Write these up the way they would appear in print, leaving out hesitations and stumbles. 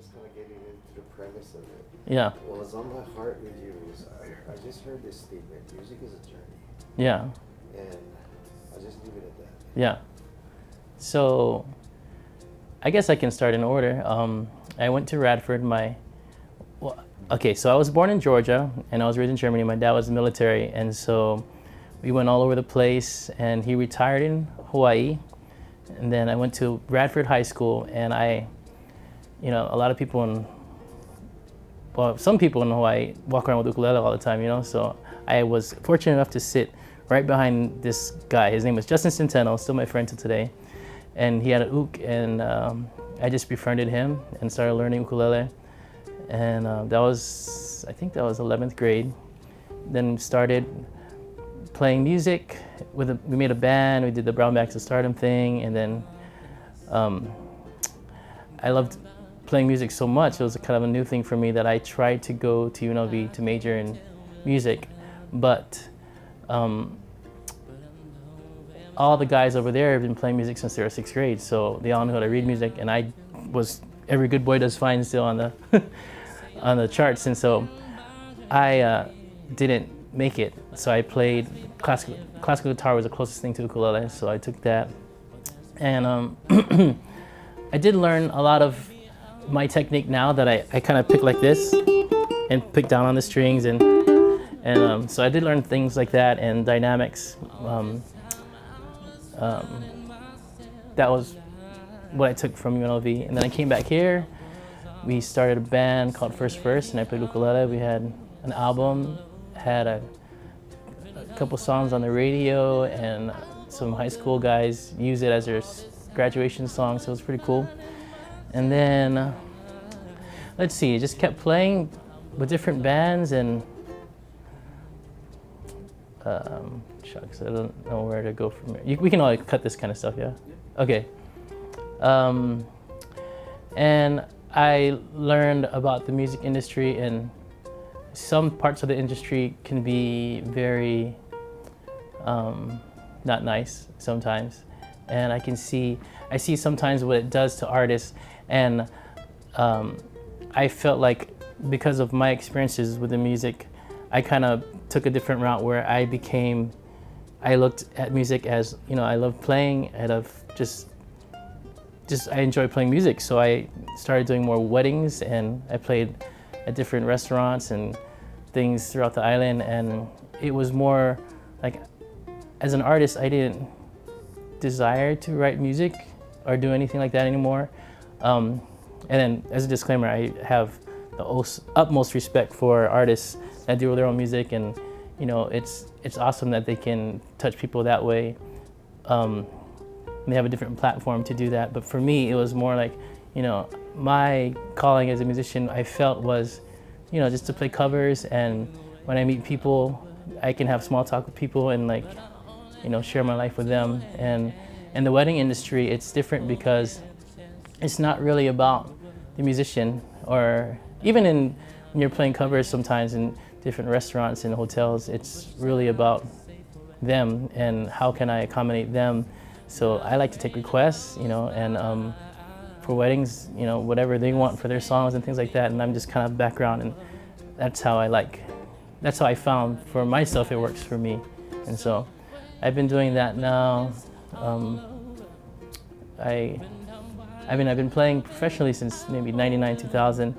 just kind of getting into the premise of it. Yeah. What was on my heart with you is I just heard this statement: music is a journey. Yeah. And I'll just leave it at that. Yeah. So, I guess I can start in order. I went to Radford. So I was born in Georgia and I was raised in Germany. My dad was military, and so we went all over the place. And he retired in Hawaii, and then I went to Radford High School. And a lot of people some people in Hawaii walk around with ukulele all the time. So I was fortunate enough to sit right behind this guy. His name was Justin Centeno, still my friend to today. And he had an uk, and I just befriended him and started learning ukulele. And I think that was 11th grade. Then started playing music. We made a band, we did the Brownbacks to Stardom thing, and then I loved playing music so much. It was kind of a new thing for me that I tried to go to UNLV to major in music. But all the guys over there have been playing music since they were 6th grade, so they all knew how to read music, and I was every good boy does fine still on the on the charts, and so I didn't make it. So I played classical guitar was the closest thing to ukulele, so I took that, and I did learn a lot of my technique now that I kind of pick like this and pick down on the strings, and so I did learn things like that and dynamics. That was what I took from UNLV. And then I came back here. We started a band called First Verse, and I played ukulele. We had an album, had a couple songs on the radio, and some high school guys use it as their graduation song, so it was pretty cool. And then, let's see, just kept playing with different bands, and shucks, I don't know where to go from here. We can all cut this kind of stuff, yeah? Okay. And I learned about the music industry, and some parts of the industry can be very not nice sometimes. And I see sometimes what it does to artists, and I felt like because of my experiences with the music, I kind of took a different route where I looked at music as, I love playing, I love I enjoy playing music. So I started doing more weddings, and I played at different restaurants and things throughout the island. And it was more like, as an artist, I didn't desire to write music or do anything like that anymore. And then, as a disclaimer, I have the utmost respect for artists that do their own music, and it's awesome that they can touch people that way. They have a different platform to do that. But for me, it was more like, my calling as a musician, I felt was, just to play covers, and when I meet people, I can have small talk with people and share my life with them. And in the wedding industry, it's different because it's not really about the musician, or even when you're playing covers sometimes in different restaurants and hotels, it's really about them and how can I accommodate them. So I like to take requests, and for weddings, whatever they want for their songs and things like that, and I'm just kind of background, and that's how I found for myself it works for me. And so I've been doing that now. I've been playing professionally since maybe 99, 2000,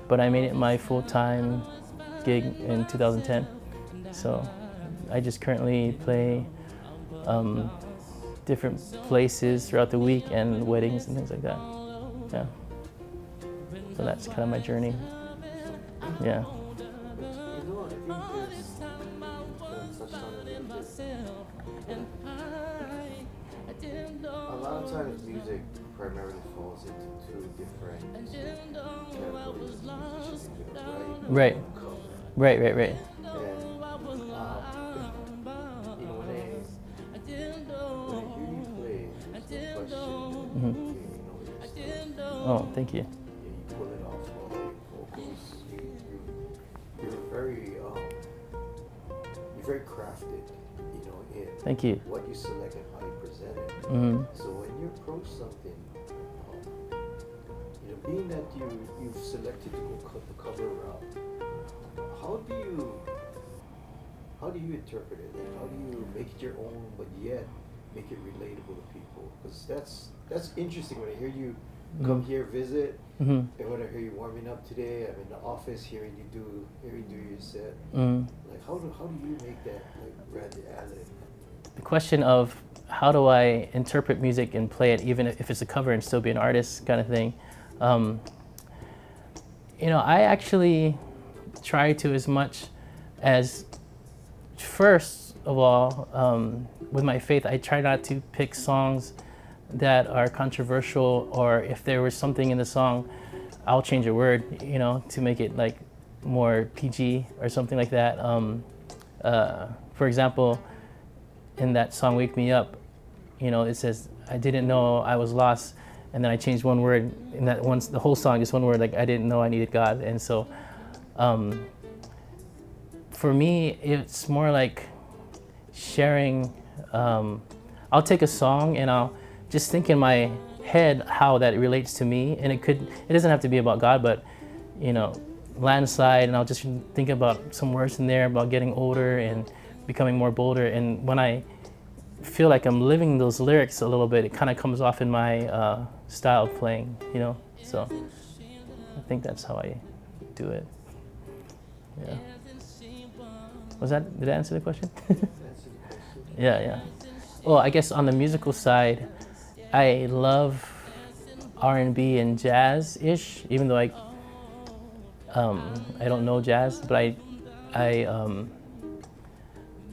but I made it my full-time gig in 2010. So I just currently play different places throughout the week and weddings and things like that. Yeah. So that's kind of my journey. Yeah. A lot of times music primarily falls into two different categories. Right. Right. And when I hear you play, there's no question. Oh, thank you. You pull it off well, your vocals. You're very crafted, in Thank you. what you select and how you present it. So when you approach something, being that you've selected to go the cover route, how do you how do you interpret it? Like, how do you make it your own, but yet make it relatable to people? Because that's interesting when I hear you come here visit, and when I hear you warming up today, I'm in the office hearing you do your set. Like, how do you make that like reality? The question of how do I interpret music and play it, even if it's a cover and still be an artist kind of thing. You know, I actually try to, as much as, first of all, with my faith, I try not to pick songs that are controversial, or if there was something in the song, I'll change a word, you know, to make it like more PG or something like that. For example, in that song "Wake Me Up," you know, it says, "I didn't know I was lost," and then I changed one word in that one, the whole song, just one word, like, "I didn't know I needed God." And so, for me, it's more like sharing. I'll take a song and I'll just think in my head how that relates to me, and it doesn't have to be about God, but, you know, landslide, and I'll just think about some words in there about getting older and becoming more bolder. And when I feel like I'm living those lyrics a little bit, it kind of comes off in my style of playing, you know. So I think that's how I do it. Yeah. Did I answer the question? Yeah. Well, I guess on the musical side, I love R&B and jazz-ish, even though I don't know jazz, but I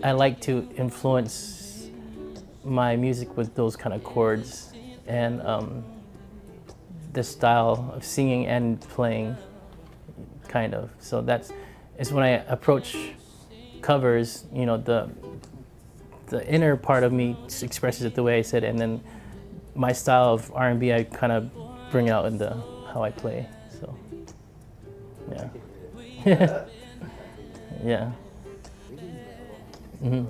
like to influence my music with those kind of chords and the style of singing and playing, kind of. So it's when I approach covers, you know, the inner part of me expresses it the way I said it, and then my style of R&B, I kind of bring it out in how I play. So, yeah. Yeah. Mm-hmm.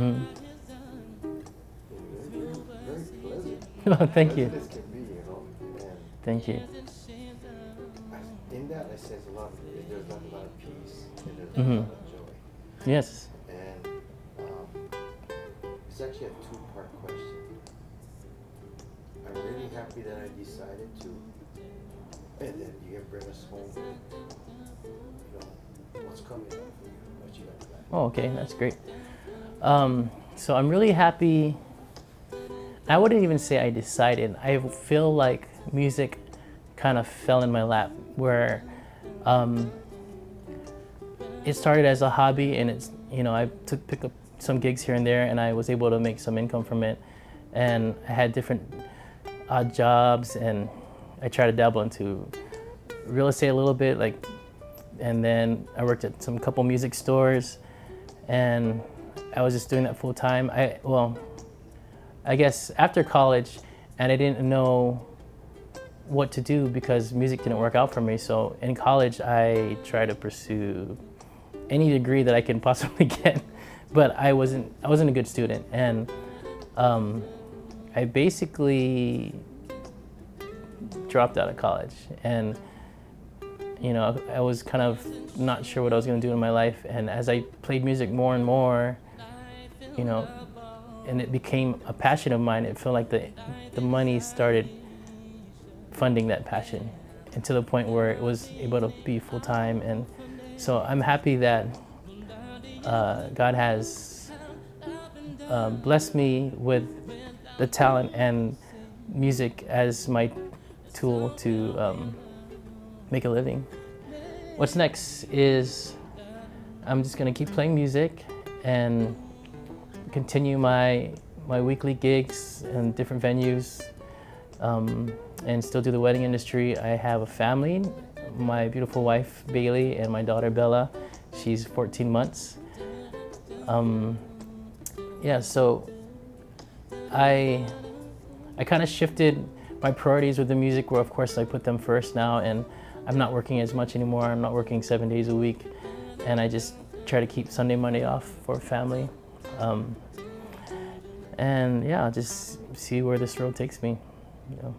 Mm-hmm. Oh, thank you. Thank you. In that, I sense a lot of there's a lot of peace and there's a Mm-hmm. lot of joy. Yes. And it's actually a two-part question. I'm really happy that I decided to, and then you can bring us home. You know, what's coming up for you, what you got planned. Oh, okay, that's great. So I'm really happy. I wouldn't even say I decided. I feel like music kind of fell in my lap, where it started as a hobby, and it's, you know, I pick up some gigs here and there, and I was able to make some income from it, and I had different odd jobs, and I tried to dabble into real estate a little bit, like, and then I worked at some couple music stores, and I was just doing that full time. I guess after college, and I didn't know what to do because music didn't work out for me. So in college, I tried to pursue any degree that I can possibly get, but I wasn't a good student, and I basically dropped out of college, and, you know, I was kind of not sure what I was going to do in my life. And as I played music more and more, you know, and it became a passion of mine, it felt like the money started funding that passion, and to the point where it was able to be full time. And so I'm happy that God has blessed me with the talent and music as my tool to make a living. What's next is I'm just gonna keep playing music and continue my weekly gigs in different venues, and still do the wedding industry. I have a family, my beautiful wife Bailey and my daughter Bella. She's 14 months. Yeah, so I kind of shifted my priorities with the music, where of course I put them first now, and I'm not working as much anymore. I'm not working 7 days a week, and I just try to keep Sunday, Monday off for family. And yeah, just see where this road takes me, you know.